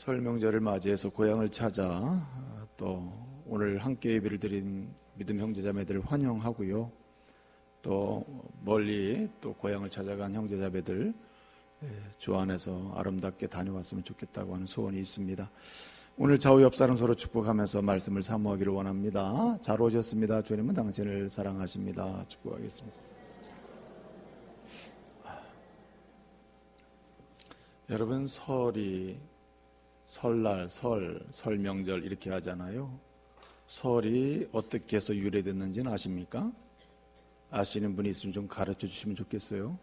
설 명절을 맞이해서 고향을 찾아 또 오늘 함께 예배를 드린 믿음 형제자매들을 환영하고요. 또 멀리 또 고향을 찾아간 형제자매들 주 안에서 아름답게 다녀왔으면 좋겠다고 하는 소원이 있습니다. 오늘 좌우 옆 사람 서로 축복하면서 말씀을 사모하기를 원합니다. 잘 오셨습니다. 주님은 당신을 사랑하십니다. 축복하겠습니다. 여러분, 설날, 설 명절 이렇게 하잖아요. 설이 어떻게 해서 유래됐는지는 아십니까? 아시는 분이 있으면 좀 가르쳐 주시면 좋겠어요.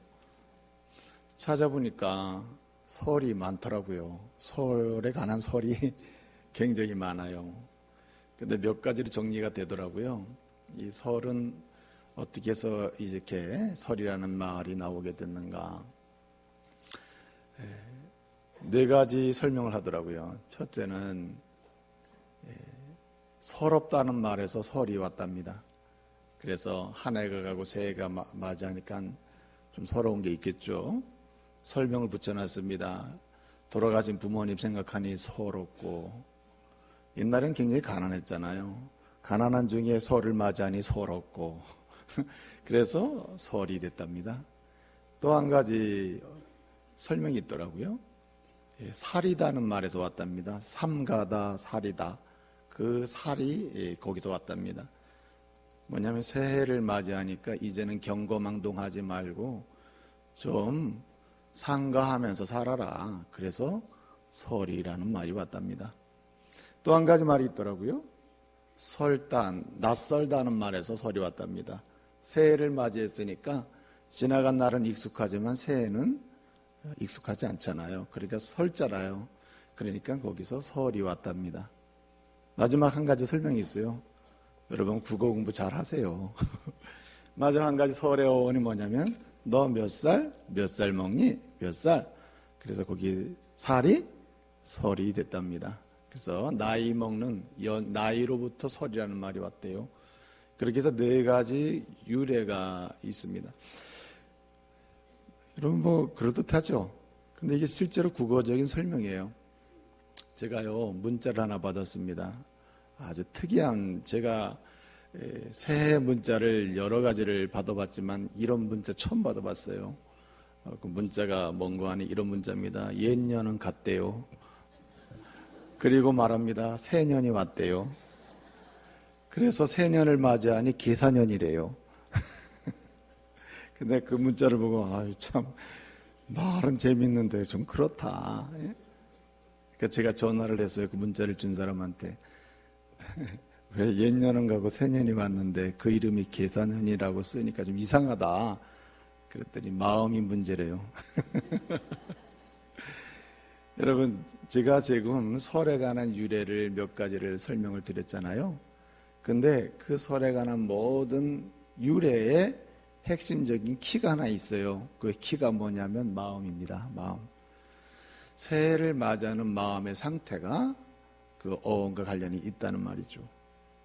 찾아보니까 설이 많더라고요. 설에 관한 설이 굉장히 많아요. 근데 몇 가지로 정리가 되더라고요. 이 설은 어떻게 해서 이렇게 설이라는 말이 나오게 됐는가? 네 가지 설명을 하더라고요. 첫째는 서럽다는 말에서 설이 왔답니다. 그래서 한 해가 가고 새해가 맞이하니까 좀 서러운 게 있겠죠. 설명을 붙여놨습니다. 돌아가신 부모님 생각하니 서럽고, 옛날엔 굉장히 가난했잖아요. 가난한 중에 설을 맞이하니 서럽고 그래서 설이 됐답니다. 또 한 가지 설명이 있더라고요. 살이다는 말에서 왔답니다. 삼가다, 살이다. 그 살이 거기서 왔답니다. 뭐냐면 새해를 맞이하니까 이제는 경거망동하지 말고 좀 상가하면서 살아라. 그래서 설이라는 말이 왔답니다. 또 한 가지 말이 있더라고요. 설단, 낯설다는 말에서 설이 왔답니다. 새해를 맞이했으니까 지나간 날은 익숙하지만 새해는 익숙하지 않잖아요. 그러니까 설자라요. 그러니까 거기서 설이 왔답니다. 마지막 한 가지 설명이 있어요. 여러분 국어 공부 잘 하세요. 마지막 한 가지 설의 어원이 뭐냐면 너 몇 살? 몇 살 먹니? 몇 살? 그래서 거기 살이 설이 됐답니다. 그래서 나이 먹는 나이로부터 설이라는 말이 왔대요. 그렇게 해서 네 가지 유래가 있습니다. 여러분 뭐 그럴듯하죠. 근데 이게 실제로 국어적인 설명이에요. 제가요 문자를 하나 받았습니다. 아주 특이한, 제가 새해 문자를 여러 가지를 받아봤지만 이런 문자 처음 받아봤어요. 그 문자가 뭔가 하니 이런 문자입니다. 옛년은 갔대요. 그리고 말합니다. 새년이 왔대요. 그래서 새년을 맞이하니 계사년이래요. 근데 그 문자를 보고 아유 참 말은 재밌는데 좀 그렇다. 그러니까 제가 전화를 했어요. 그 문자를 준 사람한테. 왜 옛년은 가고 새년이 왔는데 그 이름이 계사년이라고 쓰니까 좀 이상하다. 그랬더니 마음이 문제래요. 여러분, 제가 지금 설에 관한 유래를 몇 가지를 설명을 드렸잖아요. 근데 그 설에 관한 모든 유래에 핵심적인 키가 하나 있어요. 그 키가 뭐냐면 마음입니다. 마음. 새해를 맞이하는 마음의 상태가 그 어원과 관련이 있다는 말이죠.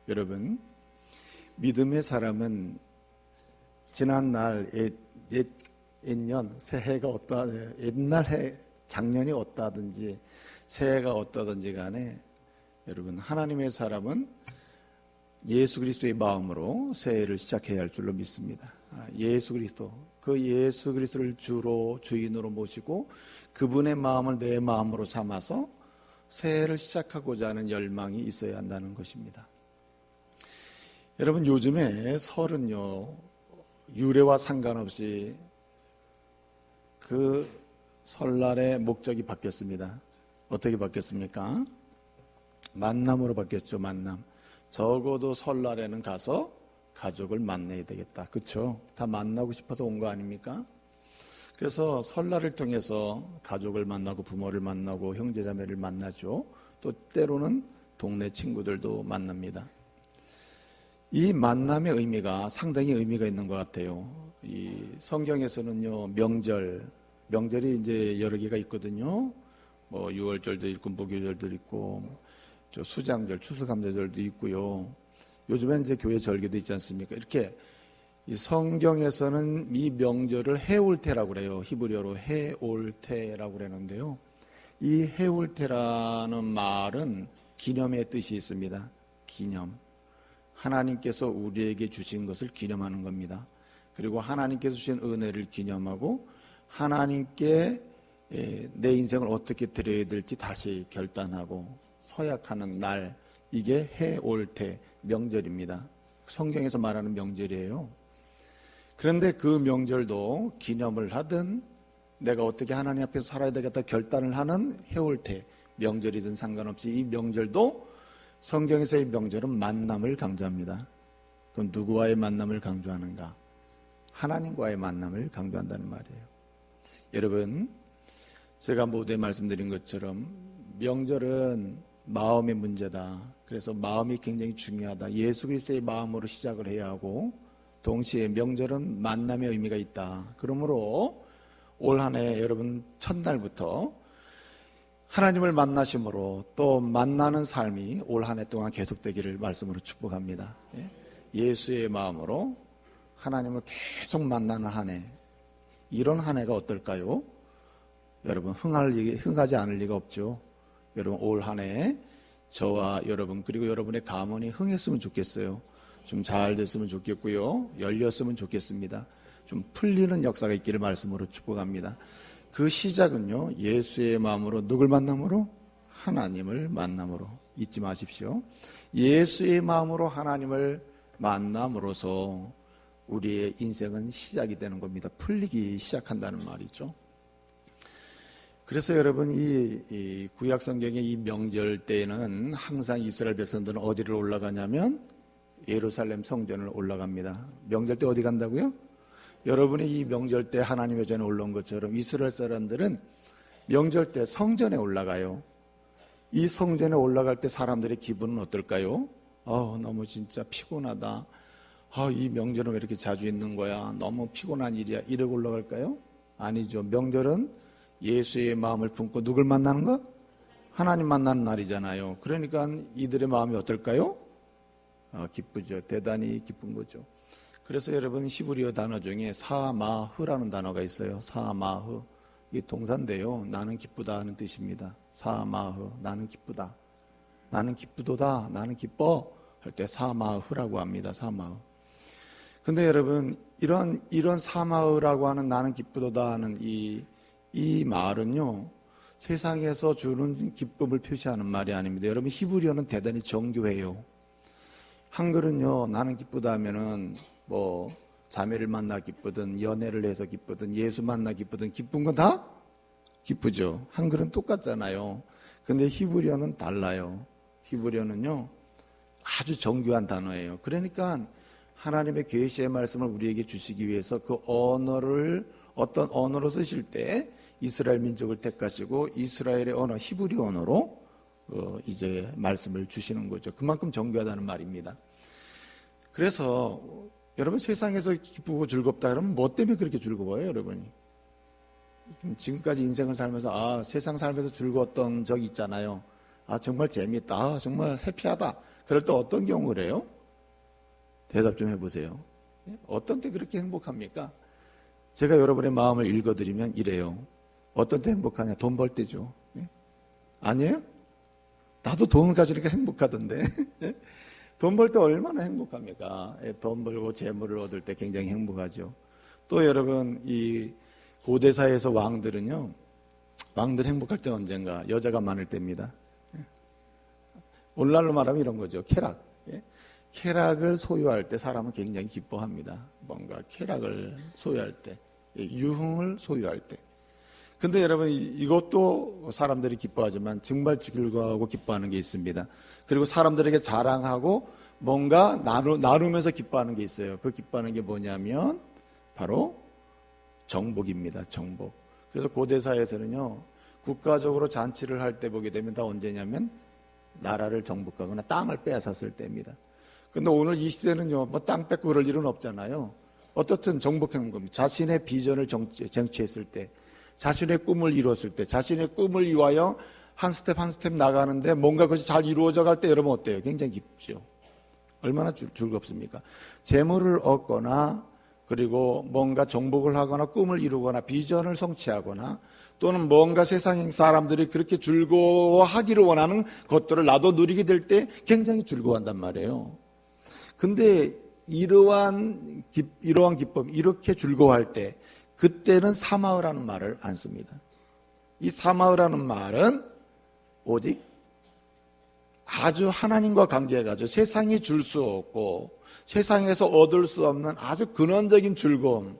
여러분, 믿음의 사람은 지난날 옛년 새해가 옛날 해 작년이 어떠하든지 새해가 어떠하든지 간에 여러분, 하나님의 사람은 예수 그리스도의 마음으로 새해를 시작해야 할 줄로 믿습니다. 예수 그리스도, 그 예수 그리스도를 주로 주인으로 모시고 그분의 마음을 내 마음으로 삼아서 새해를 시작하고자 하는 열망이 있어야 한다는 것입니다. 여러분, 요즘에 설은요 유래와 상관없이 그 설날의 목적이 바뀌었습니다. 어떻게 바뀌었습니까? 만남으로 바뀌었죠. 만남. 적어도 설날에는 가서 가족을 만나야 되겠다. 그렇죠? 다 만나고 싶어서 온 거 아닙니까? 그래서 설날을 통해서 가족을 만나고 부모를 만나고 형제자매를 만나죠. 또 때로는 동네 친구들도 만납니다. 이 만남의 의미가 상당히 의미가 있는 것 같아요. 이 성경에서는요 명절이 이제 여러 개가 있거든요. 뭐 6월절도 있고 무교절도 있고 수장절, 추수감사절도 있고요. 요즘엔 이제 교회 절기도 있지 않습니까? 이렇게 이 성경에서는 이 명절을 해올태라고 그래요. 히브리어로 해올태라고 그러는데요. 이 해올때라는 말은 기념의 뜻이 있습니다. 기념. 하나님께서 우리에게 주신 것을 기념하는 겁니다. 그리고 하나님께서 주신 은혜를 기념하고 하나님께 내 인생을 어떻게 드려야 될지 다시 결단하고 서약하는 날, 이게 해올때 명절입니다. 성경에서 말하는 명절이에요. 그런데 그 명절도 기념을 하든 내가 어떻게 하나님 앞에서 살아야 되겠다 결단을 하는 해올때 명절이든 상관없이 이 명절도 성경에서의 명절은 만남을 강조합니다. 그럼 누구와의 만남을 강조하는가? 하나님과의 만남을 강조한다는 말이에요. 여러분, 제가 모두에 말씀드린 것처럼 명절은 마음의 문제다. 그래서 마음이 굉장히 중요하다. 예수 그리스도의 마음으로 시작을 해야 하고 동시에 명절은 만남의 의미가 있다. 그러므로 올 한 해 여러분 첫날부터 하나님을 만나심으로 또 만나는 삶이 올 한 해 동안 계속되기를 말씀으로 축복합니다. 예수의 마음으로 하나님을 계속 만나는 한 해, 이런 한 해가 어떨까요? 여러분 흥하지 않을 리가 없죠. 여러분 올 한 해 저와 여러분 그리고 여러분의 가문이 흥했으면 좋겠어요. 좀 잘 됐으면 좋겠고요. 열렸으면 좋겠습니다. 좀 풀리는 역사가 있기를 말씀으로 축복합니다. 그 시작은요, 예수의 마음으로 누굴 만남으로? 하나님을 만남으로. 잊지 마십시오. 예수의 마음으로 하나님을 만남으로써 우리의 인생은 시작이 되는 겁니다. 풀리기 시작한다는 말이죠. 그래서 여러분 이 구약 성경의 이 명절 때에는 항상 이스라엘 백성들은 어디를 올라가냐면 예루살렘 성전을 올라갑니다. 명절 때 어디 간다고요? 여러분이 이 명절 때 하나님의 전에 올라온 것처럼 이스라엘 사람들은 명절 때 성전에 올라가요. 이 성전에 올라갈 때 사람들의 기분은 어떨까요? 너무 진짜 피곤하다. 이 명절은 왜 이렇게 자주 있는 거야? 너무 피곤한 일이야. 이러고 올라갈까요? 아니죠. 명절은 예수의 마음을 품고 누굴 만나는 거? 하나님 만나는 날이잖아요. 그러니까 이들의 마음이 어떨까요? 기쁘죠. 대단히 기쁜 거죠. 그래서 여러분 히브리어 단어 중에 사마흐라는 단어가 있어요. 사마흐. 이 동사인데요. 나는 기쁘다 하는 뜻입니다. 사마흐. 나는 기쁘다. 나는 기쁘도다. 나는 기뻐. 할 때 사마흐라고 합니다. 사마흐. 근데 여러분 이런 사마흐라고 하는 나는 기쁘도다 하는 이 말은요. 세상에서 주는 기쁨을 표시하는 말이 아닙니다. 여러분 히브리어는 대단히 정교해요. 한글은요. 나는 기쁘다 하면은 자매를 만나 기쁘든 연애를 해서 기쁘든 예수 만나 기쁘든 기쁜 건 다 기쁘죠. 한글은 똑같잖아요. 근데 히브리어는 달라요. 히브리어는요 아주 정교한 단어예요. 그러니까 하나님의 계시의 말씀을 우리에게 주시기 위해서 그 언어를 어떤 언어로 쓰실 때 이스라엘 민족을 택하시고 이스라엘의 언어 히브리 언어로 이제 말씀을 주시는 거죠. 그만큼 정교하다는 말입니다. 그래서 여러분 세상에서 기쁘고 즐겁다 그러면 뭐 때문에 그렇게 즐거워요, 여러분이? 지금까지 인생을 살면서 세상 살면서 즐거웠던 적이 있잖아요. 정말 재밌다. 정말 해피하다. 그럴 때 어떤 경우를 해요? 대답 좀 해보세요. 어떤 때 그렇게 행복합니까? 제가 여러분의 마음을 읽어드리면 이래요. 어떤 때 행복하냐? 돈 벌 때죠. 아니에요? 나도 돈을 가지니까 행복하던데. 돈 벌 때 얼마나 행복합니까? 돈 벌고 재물을 얻을 때 굉장히 행복하죠. 또 여러분 이 고대사에서 왕들은요. 왕들 행복할 때 언젠가? 여자가 많을 때입니다. 오늘날로 말하면 이런 거죠. 쾌락. 쾌락을 소유할 때 사람은 굉장히 기뻐합니다. 뭔가 쾌락을 소유할 때, 유흥을 소유할 때. 근데 여러분 이것도 사람들이 기뻐하지만 정말 즐거워하고 기뻐하는 게 있습니다. 그리고 사람들에게 자랑하고 뭔가 나누면서 기뻐하는 게 있어요. 그 기뻐하는 게 뭐냐면 바로 정복입니다. 정복. 그래서 고대사에서는요. 국가적으로 잔치를 할 때 보게 되면 다 언제냐면 나라를 정복하거나 땅을 빼앗았을 때입니다. 근데 오늘 이 시대는요. 땅 뺏고 그럴 일은 없잖아요. 어떻든 정복하는 겁니다. 자신의 비전을 쟁취했을 때 자신의 꿈을 이루었을 때 자신의 꿈을 위하여 한 스텝 한 스텝 나가는데 뭔가 그것이 잘 이루어져 갈 때 여러분 어때요? 굉장히 기쁘죠. 얼마나 즐겁습니까? 재물을 얻거나 그리고 뭔가 정복을 하거나 꿈을 이루거나 비전을 성취하거나 또는 뭔가 세상 사람들이 그렇게 즐거워하기를 원하는 것들을 나도 누리게 될 때 굉장히 즐거워한단 말이에요. 근데 이러한 기쁨, 이렇게 즐거워할 때 그때는 사마흐라는 말을 안 씁니다. 이 사마흐라는 말은 오직 아주 하나님과 관계해가지고 세상이 줄 수 없고 세상에서 얻을 수 없는 아주 근원적인 즐거움,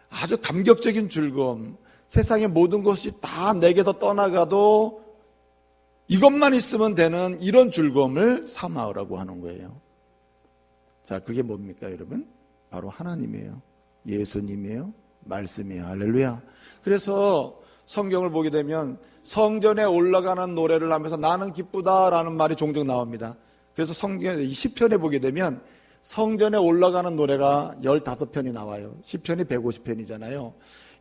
아주 감격적인 즐거움, 세상의 모든 것이 다 내게서 떠나가도 이것만 있으면 되는 이런 즐거움을 사마흐라고 하는 거예요. 자, 그게 뭡니까 여러분? 바로 하나님이에요. 예수님이에요. 말씀이에요. 할렐루야. 그래서 성경을 보게 되면 성전에 올라가는 노래를 하면서 나는 기쁘다라는 말이 종종 나옵니다. 그래서 성경 시편에 보게 되면 성전에 올라가는 노래가 15편이 나와요. 시편이 150편이잖아요.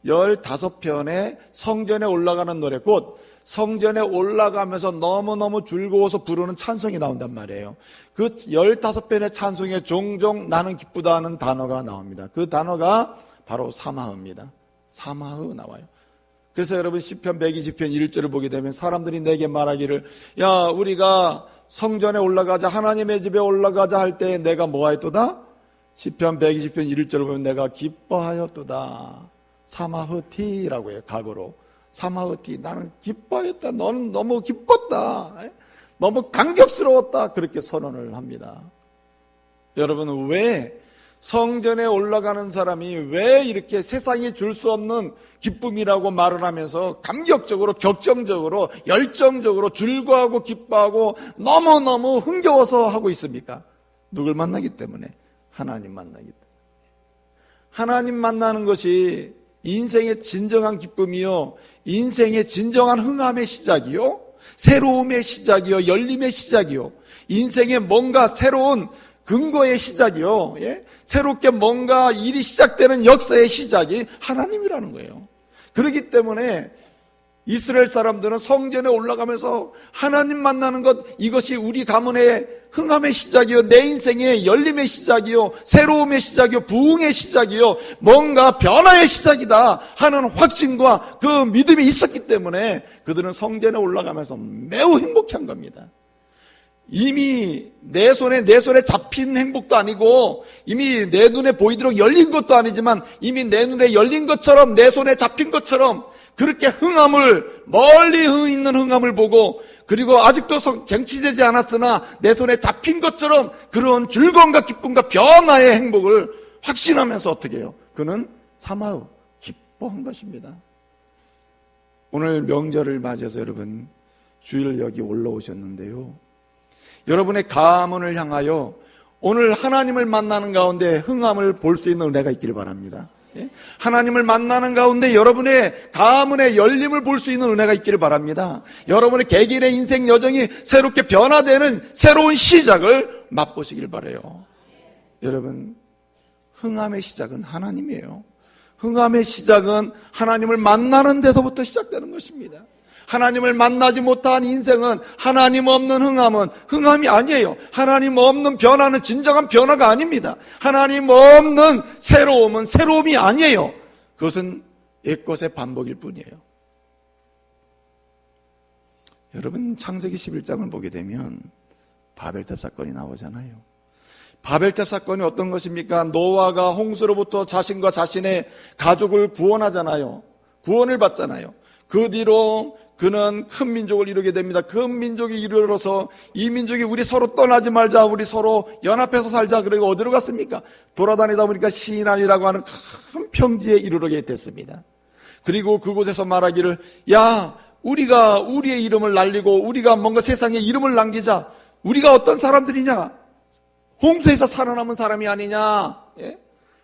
15편에 성전에 올라가는 노래, 곧 성전에 올라가면서 너무너무 즐거워서 부르는 찬송이 나온단 말이에요. 그 15편의 찬송에 종종 나는 기쁘다는 단어가 나옵니다. 그 단어가 바로 사마흐입니다. 사마흐 나와요. 그래서 여러분 시편 120편 1절을 보게 되면 사람들이 내게 말하기를 야 우리가 성전에 올라가자 하나님의 집에 올라가자 할 때 내가 뭐하였도다? 시편 120편 1절을 보면 내가 기뻐하였도다. 사마흐티라고 해요. 각어로 사마흐티, 나는 기뻐하였다. 너는 너무 기뻤다. 너무 감격스러웠다. 그렇게 선언을 합니다. 여러분 왜 성전에 올라가는 사람이 왜 이렇게 세상이 줄 수 없는 기쁨이라고 말을 하면서 감격적으로 격정적으로 열정적으로 즐거워하고 기뻐하고 너무너무 흥겨워서 하고 있습니까? 누굴 만나기 때문에? 하나님 만나기 때문에. 하나님 만나는 것이 인생의 진정한 기쁨이요, 인생의 진정한 흥함의 시작이요, 새로움의 시작이요, 열림의 시작이요, 인생의 뭔가 새로운 근거의 시작이요, 예? 새롭게 뭔가 일이 시작되는 역사의 시작이 하나님이라는 거예요. 그렇기 때문에 이스라엘 사람들은 성전에 올라가면서 하나님 만나는 것, 이것이 우리 가문의 흥함의 시작이요, 내 인생의 열림의 시작이요, 새로움의 시작이요, 부흥의 시작이요, 뭔가 변화의 시작이다 하는 확신과 그 믿음이 있었기 때문에 그들은 성전에 올라가면서 매우 행복한 겁니다. 이미 내 손에 잡힌 행복도 아니고 이미 내 눈에 보이도록 열린 것도 아니지만 이미 내 눈에 열린 것처럼 내 손에 잡힌 것처럼 그렇게 흥함을, 멀리 있는 흥함을 보고, 그리고 아직도 쟁취되지 않았으나 내 손에 잡힌 것처럼 그런 즐거움과 기쁨과 변화의 행복을 확신하면서 어떻게 해요? 그는 사마흐, 기뻐한 것입니다. 오늘 명절을 맞이해서 여러분 주일 여기 올라오셨는데요, 여러분의 가문을 향하여 오늘 하나님을 만나는 가운데 흥함을 볼 수 있는 은혜가 있기를 바랍니다. 하나님을 만나는 가운데 여러분의 가문의 열림을 볼 수 있는 은혜가 있기를 바랍니다. 여러분의 개개인의 인생 여정이 새롭게 변화되는 새로운 시작을 맛보시길 바라요. 여러분, 흥함의 시작은 하나님이에요. 흥함의 시작은 하나님을 만나는 데서부터 시작되는 것입니다. 하나님을 만나지 못한 인생은, 하나님 없는 흥함은 흥함이 아니에요. 하나님 없는 변화는 진정한 변화가 아닙니다. 하나님 없는 새로움은 새로움이 아니에요. 그것은 옛것의 반복일 뿐이에요. 여러분, 창세기 11장을 보게 되면 바벨탑 사건이 나오잖아요. 바벨탑 사건이 어떤 것입니까? 노아가 홍수로부터 자신과 자신의 가족을 구원하잖아요. 구원을 받잖아요. 그 뒤로 그는 큰 민족을 이루게 됩니다. 큰 민족이 이르러서 이 민족이 우리 서로 떠나지 말자, 우리 서로 연합해서 살자. 그리고 어디로 갔습니까? 돌아다니다 보니까 시난이라고 하는 큰 평지에 이르게 됐습니다. 그리고 그곳에서 말하기를, 야, 우리가 우리의 이름을 날리고 우리가 뭔가 세상에 이름을 남기자. 우리가 어떤 사람들이냐? 홍수에서 살아남은 사람이 아니냐? 예?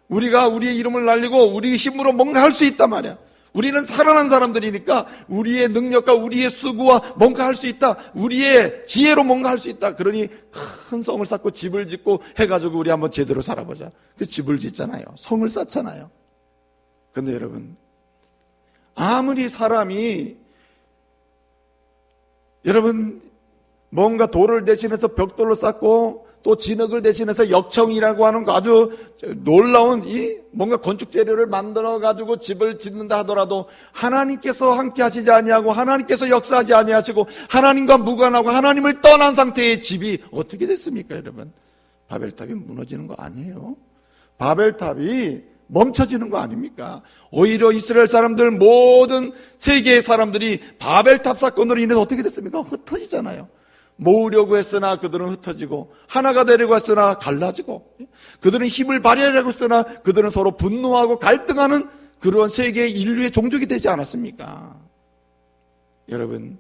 우리가 우리의 이름을 날리고 우리 힘으로 뭔가 할 수 있단 말이야. 우리는 살아난 사람들이니까 우리의 능력과 우리의 수고와 뭔가 할 수 있다. 우리의 지혜로 뭔가 할 수 있다. 그러니 큰 성을 쌓고 집을 짓고 해가지고 우리 한번 제대로 살아보자. 그 집을 짓잖아요. 성을 쌓잖아요. 근데 여러분, 아무리 사람이, 여러분, 뭔가 돌을 대신해서 벽돌로 쌓고 또 진흙을 대신해서 역청이라고 하는 아주 놀라운 이 뭔가 건축 재료를 만들어 가지고 집을 짓는다 하더라도 하나님께서 함께 하시지 아니하고 하나님께서 역사하지 아니하시고 하나님과 무관하고 하나님을 떠난 상태의 집이 어떻게 됐습니까, 여러분? 바벨탑이 무너지는 거 아니에요. 바벨탑이 멈춰지는 거 아닙니까? 오히려 이스라엘 사람들, 모든 세계의 사람들이 바벨탑 사건으로 인해서 어떻게 됐습니까? 흩어지잖아요. 모으려고 했으나 그들은 흩어지고, 하나가 되려고 했으나 갈라지고, 그들은 힘을 발휘하려고 했으나 그들은 서로 분노하고 갈등하는 그런 세계의 인류의 종족이 되지 않았습니까? 여러분,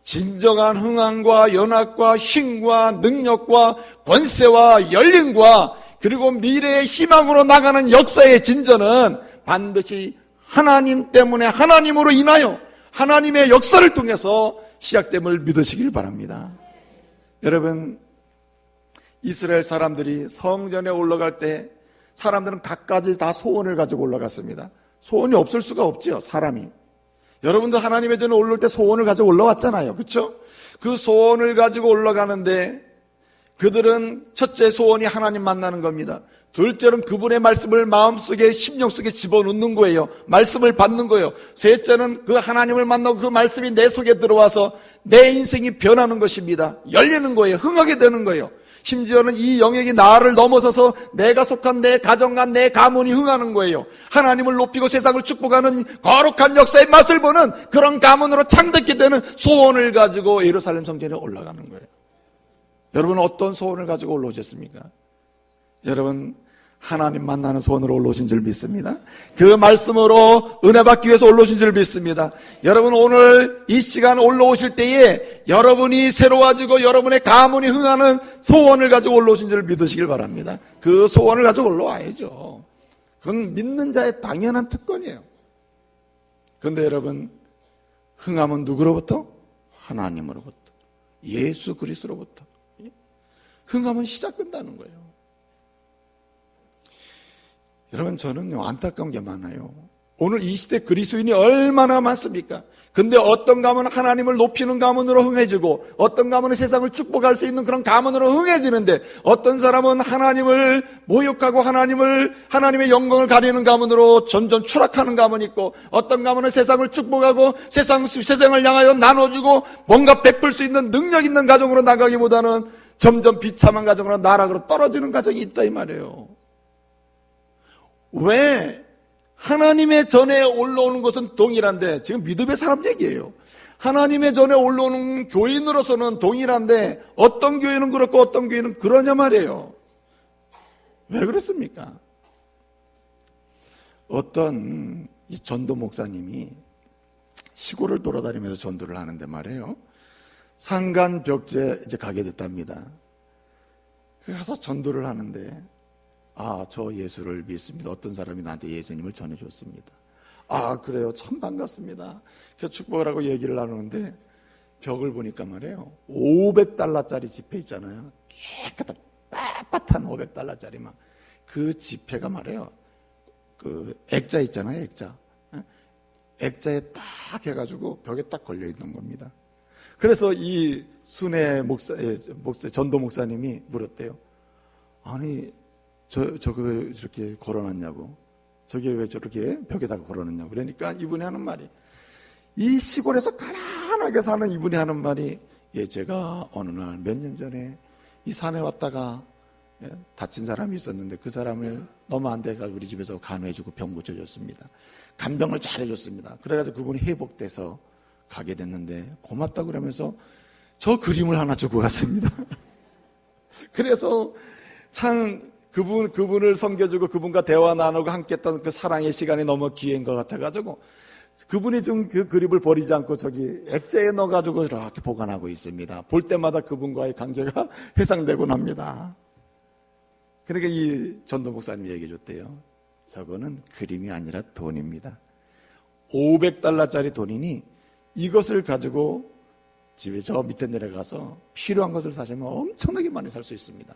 진정한 흥함과 연합과 힘과 능력과 권세와 열림과 그리고 미래의 희망으로 나가는 역사의 진전은 반드시 하나님 때문에, 하나님으로 인하여 하나님의 역사를 통해서 시작됨을 믿으시길 바랍니다. 여러분, 이스라엘 사람들이 성전에 올라갈 때 사람들은 각가지 다 소원을 가지고 올라갔습니다. 소원이 없을 수가 없죠, 사람이. 여러분도 하나님의 전에 올라올 때 소원을 가지고 올라왔잖아요, 그렇죠? 그 소원을 가지고 올라가는데 그들은 첫째 소원이 하나님 만나는 겁니다. 둘째는 그분의 말씀을 마음속에, 심령 속에 집어넣는 거예요. 말씀을 받는 거예요. 셋째는 그 하나님을 만나고 그 말씀이 내 속에 들어와서 내 인생이 변하는 것입니다. 열리는 거예요. 흥하게 되는 거예요. 심지어는 이 영역이 나를 넘어서서 내가 속한 내 가정과 내 가문이 흥하는 거예요. 하나님을 높이고 세상을 축복하는 거룩한 역사의 맛을 보는 그런 가문으로 창됐게 되는 소원을 가지고 예루살렘 성전에 올라가는 거예요. 여러분은 어떤 소원을 가지고 올라오셨습니까? 여러분, 하나님 만나는 소원으로 올라오신 줄 믿습니다. 그 말씀으로 은혜 받기 위해서 올라오신 줄 믿습니다. 여러분, 오늘 이 시간 올라오실 때에 여러분이 새로워지고 여러분의 가문이 흥하는 소원을 가지고 올라오신 줄 믿으시길 바랍니다. 그 소원을 가지고 올라와야죠. 그건 믿는 자의 당연한 특권이에요. 그런데 여러분, 흥함은 누구로부터? 하나님으로부터, 예수 그리스도로부터. 흥함은 시작된다는 거예요. 여러분, 저는요, 안타까운 게 많아요. 오늘 이 시대 그리스도인이 얼마나 많습니까? 근데 어떤 가문은 하나님을 높이는 가문으로 흥해지고, 어떤 가문은 세상을 축복할 수 있는 그런 가문으로 흥해지는데, 어떤 사람은 하나님을 모욕하고 하나님의 영광을 가리는 가문으로 점점 추락하는 가문이 있고, 어떤 가문은 세상을 축복하고 세상을 향하여 나눠주고 뭔가 베풀 수 있는 능력 있는 가정으로 나가기보다는 점점 비참한 가정으로 나락으로 떨어지는 가정이 있다, 이 말이에요. 왜? 하나님의 전에 올라오는 것은 동일한데, 지금 믿음의 사람 얘기예요. 하나님의 전에 올라오는 교인으로서는 동일한데 어떤 교회는 그렇고 어떤 교회는 그러냐 말이에요. 왜 그렇습니까? 어떤 이 전도 목사님이 시골을 돌아다니면서 전도를 하는데 말이에요. 상간벽제 이제 가게 됐답니다. 가서 전도를 하는데, 저 예수를 믿습니다. 어떤 사람이 나한테 예수님을 전해줬습니다. 그래요. 참 반갑습니다. 그래서 축복을 하고 얘기를 나누는데 벽을 보니까 말이에요. $500짜리 지폐 있잖아요. 깨끗한 빳빳한 $500짜리 막. 그 지폐가 말이에요. 그 액자 있잖아요. 액자에 딱 해가지고 벽에 딱 걸려 있는 겁니다. 그래서 이 순회 전도 목사님이 물었대요. 아니, 저거 왜 저렇게 걸어놨냐고. 저게 왜 저렇게 벽에다가 걸어놨냐고. 그러니까 이분이 하는 말이, 이 시골에서 가난하게 사는 이분이 하는 말이, 제가 어느 날 몇 년 전에 이 산에 왔다가 다친 사람이 있었는데 그 사람을 너무 안 돼가지고 우리 집에서 간호해주고 병 고쳐줬습니다. 간병을 잘해줬습니다. 그래가지고 그분이 회복돼서 가게 됐는데 고맙다고 그러면서 저 그림을 하나 주고 갔습니다. 그래서 참 그분을 섬겨주고 그분과 대화 나누고 함께 했던 그 사랑의 시간이 너무 귀한 것 같아가지고 그분이 좀 그 그림을 버리지 않고 저기 액자에 넣어가지고 이렇게 보관하고 있습니다. 볼 때마다 그분과의 관계가 회상되곤 합니다. 그러니까 이 전도 목사님이 얘기해 줬대요. 저거는 그림이 아니라 돈입니다. $500짜리 돈이니 이것을 가지고 집에 저 밑에 내려가서 필요한 것을 사시면 엄청나게 많이 살 수 있습니다.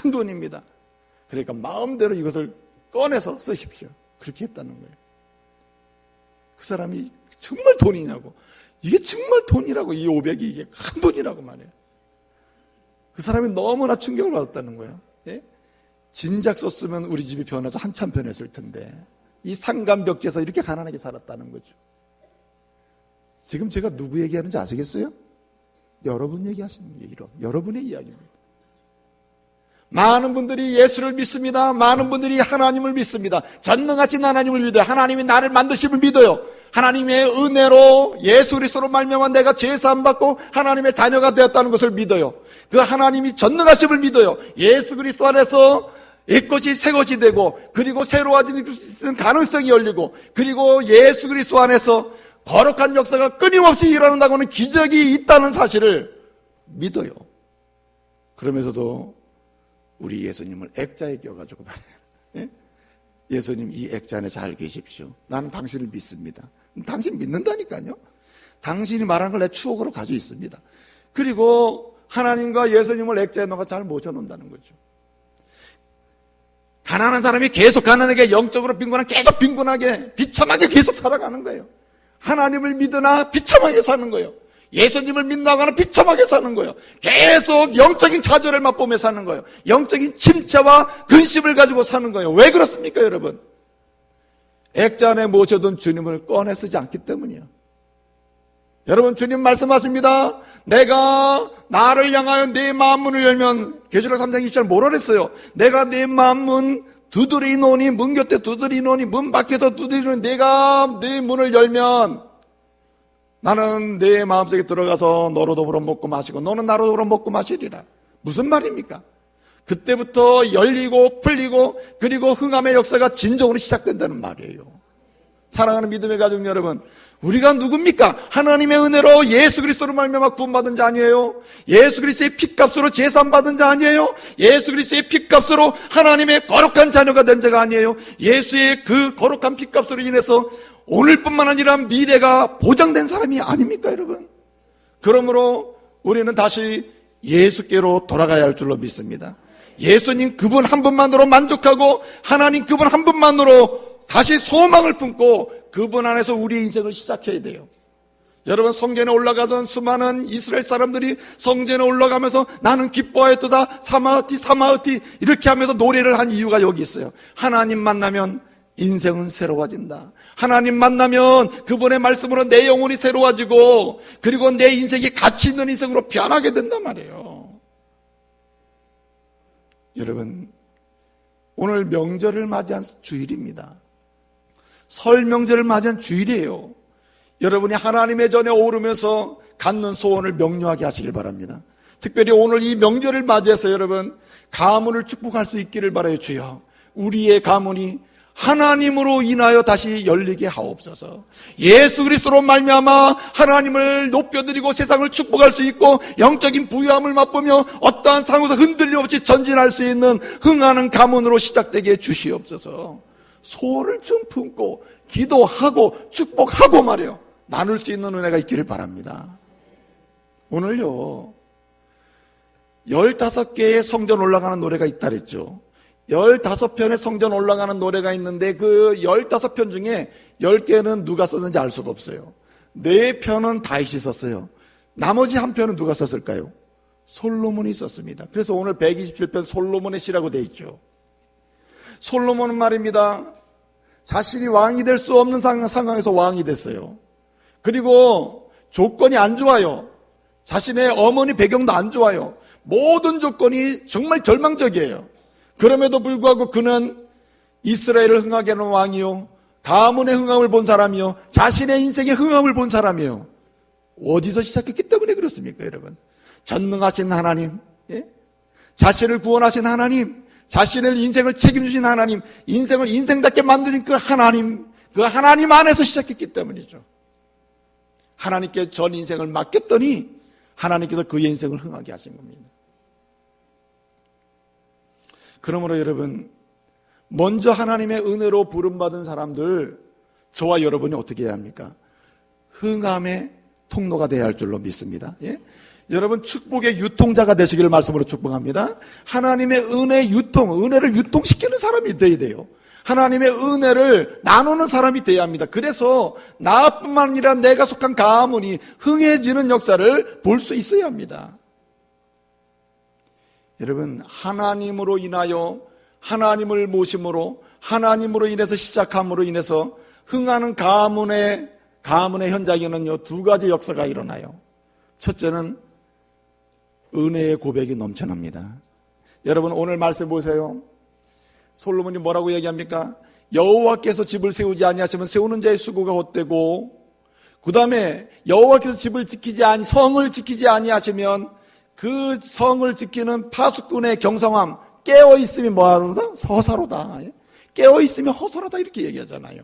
큰 돈입니다. 그러니까 마음대로 이것을 꺼내서 쓰십시오. 그렇게 했다는 거예요. 그 사람이 정말 돈이냐고. 이게 정말 돈이라고, 이 500이 이게 큰 돈이라고 말해요. 그 사람이 너무나 충격을 받았다는 거예요. 예? 진작 썼으면 우리 집이 변해서 한참 변했을 텐데 이 상간벽지에서 이렇게 가난하게 살았다는 거죠. 지금 제가 누구 얘기하는지 아시겠어요? 여러분 얘기하시는 거예요. 여러분의 이야기입니다. 많은 분들이 예수를 믿습니다. 많은 분들이 하나님을 믿습니다. 전능하신 하나님을 믿어요. 하나님이 나를 만드심을 믿어요. 하나님의 은혜로 예수 그리스도로 말미암아 내가 죄 사함 받고 하나님의 자녀가 되었다는 것을 믿어요. 그 하나님이 전능하심을 믿어요. 예수 그리스도 안에서 옛것이 새것이 되고, 그리고 새로워지는 가능성이 열리고, 그리고 예수 그리스도 안에서 거룩한 역사가 끊임없이 일어난다고 하는 기적이 있다는 사실을 믿어요. 그러면서도 우리 예수님을 액자에 껴가지고 말해요. 예? 예수님, 이 액자 안에 잘 계십시오. 나는 당신을 믿습니다. 당신 믿는다니까요. 당신이 말한 걸 내 추억으로 가지고 있습니다. 그리고 하나님과 예수님을 액자에 넣어서 잘 모셔놓는다는 거죠. 가난한 사람이 계속 가난하게, 영적으로 빈곤한 계속 빈곤하게 비참하게 계속 살아가는 거예요. 하나님을 믿으나 비참하게 사는 거예요. 예수님을 믿나가는 비참하게 사는 거예요. 계속 영적인 좌절을 맛보며 사는 거예요. 영적인 침체와 근심을 가지고 사는 거예요. 왜 그렇습니까, 여러분? 액자 안에 모셔둔 주님을 꺼내 쓰지 않기 때문이에요. 여러분, 주님 말씀하십니다. 내가 나를 향하여 내 마음문을 열면, 계시록 3장 2절 뭐라 그랬어요? 내가 내 마음문 두드리노니, 문 곁에 두드리노니, 문 밖에서 두드리노니, 내가 내 문을 열면 나는 내 마음속에 들어가서 너로 더불어 먹고 마시고 너는 나로 더불어 먹고 마시리라. 무슨 말입니까? 그때부터 열리고 풀리고, 그리고 흥함의 역사가 진정으로 시작된다는 말이에요. 사랑하는 믿음의 가족 여러분, 우리가 누굽니까? 하나님의 은혜로 예수 그리스도로 말미암아 구원받은 자 아니에요? 예수 그리스도의 피값으로 제산 받은 자 아니에요? 예수 그리스도의 피값으로 하나님의 거룩한 자녀가 된 자가 아니에요? 예수의 그 거룩한 피값으로 인해서 오늘뿐만 아니라 미래가 보장된 사람이 아닙니까, 여러분? 그러므로 우리는 다시 예수께로 돌아가야 할 줄로 믿습니다. 예수님 그분 한 분만으로 만족하고, 하나님 그분 한 분만으로 다시 소망을 품고 그분 안에서 우리의 인생을 시작해야 돼요. 여러분, 성전에 올라가던 수많은 이스라엘 사람들이 성전에 올라가면서 나는 기뻐하였도다 사마으티 사마으티 이렇게 하면서 노래를 한 이유가 여기 있어요. 하나님 만나면 인생은 새로워진다. 하나님 만나면 그분의 말씀으로 내 영혼이 새로워지고, 그리고 내 인생이 가치 있는 인생으로 변하게 된단 말이에요. 여러분, 오늘 명절을 맞이한 주일입니다. 설 명절을 맞이한 주일이에요. 여러분이 하나님의 전에 오르면서 갖는 소원을 명료하게 하시길 바랍니다. 특별히 오늘 이 명절을 맞이해서 여러분, 가문을 축복할 수 있기를 바라요. 주여, 우리의 가문이 하나님으로 인하여 다시 열리게 하옵소서. 예수 그리스도로 말미암아 하나님을 높여드리고 세상을 축복할 수 있고, 영적인 부유함을 맛보며 어떠한 상황에서 흔들림 없이 전진할 수 있는 흥하는 가문으로 시작되게 주시옵소서. 소원을 좀 품고 기도하고 축복하고 말이에요, 나눌 수 있는 은혜가 있기를 바랍니다. 오늘요 15개의 성전 올라가는 노래가 있다 그랬죠. 15편의 성전 올라가는 노래가 있는데 그 15편 중에 10개는 누가 썼는지 알 수가 없어요. 4편은 다윗이 썼어요. 나머지 한 편은 누가 썼을까요? 솔로몬이 썼습니다. 그래서 오늘 127편 솔로몬의 시라고 돼 있죠. 솔로몬은 말입니다, 자신이 왕이 될 수 없는 상황에서 왕이 됐어요. 그리고 조건이 안 좋아요. 자신의 어머니 배경도 안 좋아요. 모든 조건이 정말 절망적이에요. 그럼에도 불구하고 그는 이스라엘을 흥하게 하는 왕이요, 가문의 흥함을 본 사람이요, 자신의 인생의 흥함을 본 사람이에요. 어디서 시작했기 때문에 그렇습니까, 여러분? 전능하신 하나님, 예? 자신을 구원하신 하나님, 자신의 인생을 책임주신 하나님, 인생을 인생답게 만드신 그 하나님 안에서 시작했기 때문이죠. 하나님께 전 인생을 맡겼더니 하나님께서 그의 인생을 흥하게 하신 겁니다. 그러므로 여러분, 먼저 하나님의 은혜로 부름받은 사람들, 저와 여러분이 어떻게 해야 합니까? 흥함의 통로가 되어야 할 줄로 믿습니다. 예? 여러분, 축복의 유통자가 되시기를 말씀으로 축복합니다. 하나님의 은혜의 유통, 은혜를 유통시키는 사람이 되어야 돼요. 하나님의 은혜를 나누는 사람이 되어야 합니다. 그래서 나뿐만 아니라 내가 속한 가문이 흥해지는 역사를 볼 수 있어야 합니다. 여러분, 하나님으로 인하여 하나님을 모심으로 하나님으로 인해서 시작함으로 인해서 흥하는 가문의 현장에는요, 두 가지 역사가 일어나요. 첫째는 은혜의 고백이 넘쳐납니다. 여러분, 오늘 말씀 보세요. 솔로몬이 뭐라고 얘기합니까? 여호와께서 집을 세우지 아니하시면 세우는 자의 수고가 헛되고, 그 다음에 여호와께서 집을 성을 지키지 아니하시면 그 성을 지키는 파수꾼의 경성함, 깨어있음이 뭐하로다? 허사로다. 깨어있으면 허사로다, 이렇게 얘기하잖아요.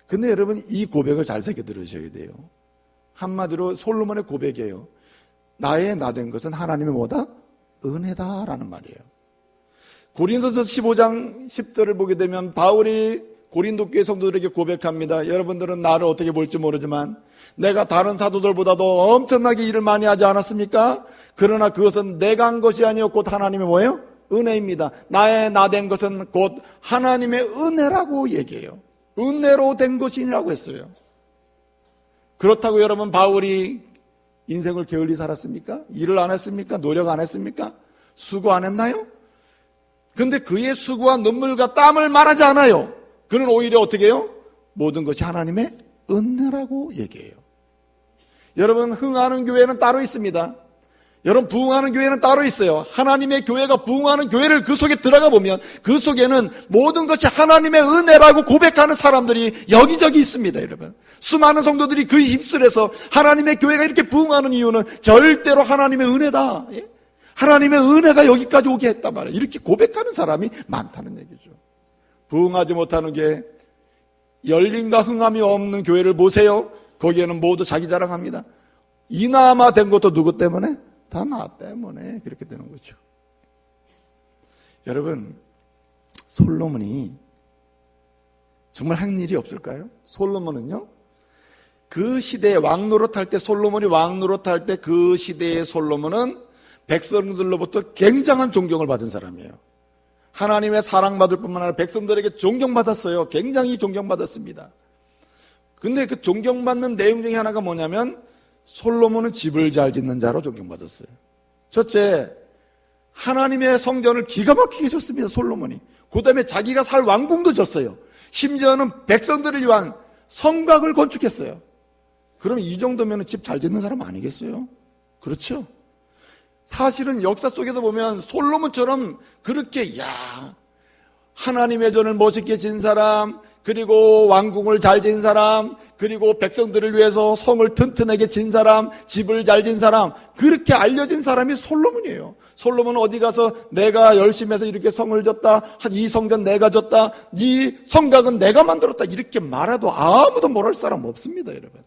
근데 여러분, 이 고백을 잘 새겨 들으셔야 돼요. 한마디로 솔로몬의 고백이에요. 나의 나된 것은 하나님의 뭐다? 은혜다라는 말이에요. 고린도서 15장 10절을 보게 되면 바울이 고린도 교회 성도들에게 고백합니다. 여러분들은 나를 어떻게 볼지 모르지만 내가 다른 사도들보다도 엄청나게 일을 많이 하지 않았습니까? 그러나 그것은 내가 한 것이 아니요 곧 하나님의 뭐예요? 은혜입니다. 나의 나된 것은 곧 하나님의 은혜라고 얘기해요. 은혜로 된 것이라고 했어요. 그렇다고 여러분, 바울이 인생을 게을리 살았습니까? 일을 안 했습니까? 노력 안 했습니까? 수고 안 했나요? 근데 그의 수고와 눈물과 땀을 말하지 않아요. 그는 오히려 어떻게 해요? 모든 것이 하나님의 은혜라고 얘기해요. 여러분, 흥하는 교회는 따로 있습니다. 여러분, 부흥하는 교회는 따로 있어요. 하나님의 교회가 부흥하는 교회를 그 속에 들어가 보면 그 속에는 모든 것이 하나님의 은혜라고 고백하는 사람들이 여기저기 있습니다. 여러분, 수많은 성도들이 그 입술에서 하나님의 교회가 이렇게 부흥하는 이유는 절대로 하나님의 은혜다, 하나님의 은혜가 여기까지 오게 했단 말이에요. 이렇게 고백하는 사람이 많다는 얘기죠. 부흥하지 못하는 교회, 열림과 흥함이 없는 교회를 보세요. 거기에는 모두 자기 자랑합니다. 이나마 된 것도 누구 때문에? 다 나 때문에 그렇게 되는 거죠. 여러분, 솔로몬이 정말 한 일이 없을까요? 솔로몬은요, 그 시대에 왕노릇할 때, 솔로몬이 왕노릇할 때 그 시대의 솔로몬은 백성들로부터 굉장한 존경을 받은 사람이에요. 하나님의 사랑받을 뿐만 아니라 백성들에게 존경받았어요. 굉장히 존경받았습니다. 근데 그 존경받는 내용 중에 하나가 뭐냐면 솔로몬은 집을 잘 짓는 자로 존경받았어요. 첫째, 하나님의 성전을 기가 막히게 졌습니다. 솔로몬이. 그 다음에 자기가 살 왕궁도 졌어요. 심지어는 백성들을 위한 성곽을 건축했어요. 그럼 이 정도면 집 잘 짓는 사람 아니겠어요? 그렇죠? 사실은 역사 속에서 보면 솔로몬처럼 그렇게 하나님의 전을 멋있게 진 사람, 그리고 왕궁을 잘 지은 사람, 그리고 백성들을 위해서 성을 튼튼하게 진 사람, 집을 잘 진 사람, 그렇게 알려진 사람이 솔로몬이에요. 솔로몬은 어디 가서 내가 열심히 해서 이렇게 성을 졌다, 이 성전 내가 졌다, 이 성곽은 내가 만들었다, 이렇게 말해도 아무도 뭐랄 사람 없습니다, 여러분.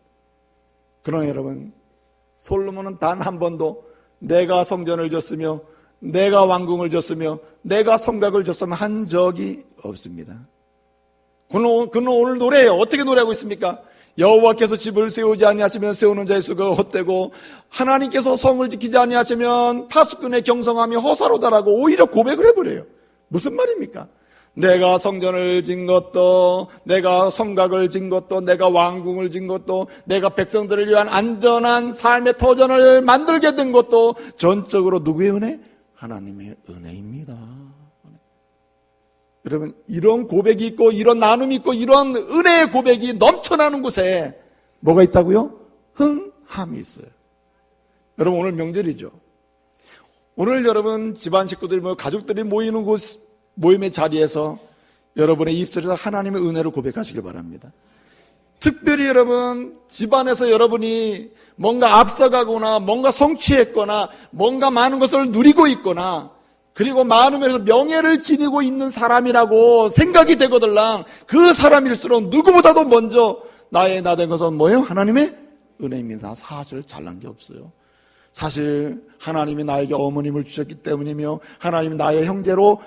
그러나 여러분, 솔로몬은 단 한 번도 내가 성전을 졌으며 내가 왕궁을 졌으며 내가 성곽을 졌으며 한 적이 없습니다. 그는 오늘 노래해요. 어떻게 노래하고 있습니까? 여호와께서 집을 세우지 아니하시면 세우는 자의 수가 헛되고 하나님께서 성을 지키지 아니하시면 파수꾼의 경성함이 허사로다라고 오히려 고백을 해버려요. 무슨 말입니까? 내가 성전을 진 것도, 내가 성곽을 진 것도, 내가 왕궁을 진 것도, 내가 백성들을 위한 안전한 삶의 터전을 만들게 된 것도 전적으로 누구의 은혜? 하나님의 은혜입니다. 여러분, 이런 고백이 있고 이런 나눔이 있고 이런 은혜의 고백이 넘쳐나는 곳에 뭐가 있다고요? 흥함이 있어요. 여러분, 오늘 명절이죠. 오늘 여러분 집안 식구들이 가족들이 모이는 곳, 모임의 자리에서 여러분의 입술에서 하나님의 은혜를 고백하시길 바랍니다. 특별히 여러분 집안에서 여러분이 뭔가 앞서가거나 뭔가 성취했거나 뭔가 많은 것을 누리고 있거나 그리고 많은 면에서 명예를 지니고 있는 사람이라고 생각이 되거들랑 그 사람일수록 누구보다도 먼저 나의 나된 것은 뭐예요? 하나님의 은혜입니다. 사실 잘난 게 없어요. 사실 하나님이 나에게 어머님을 주셨기 때문이며 하나님이 나의 형제로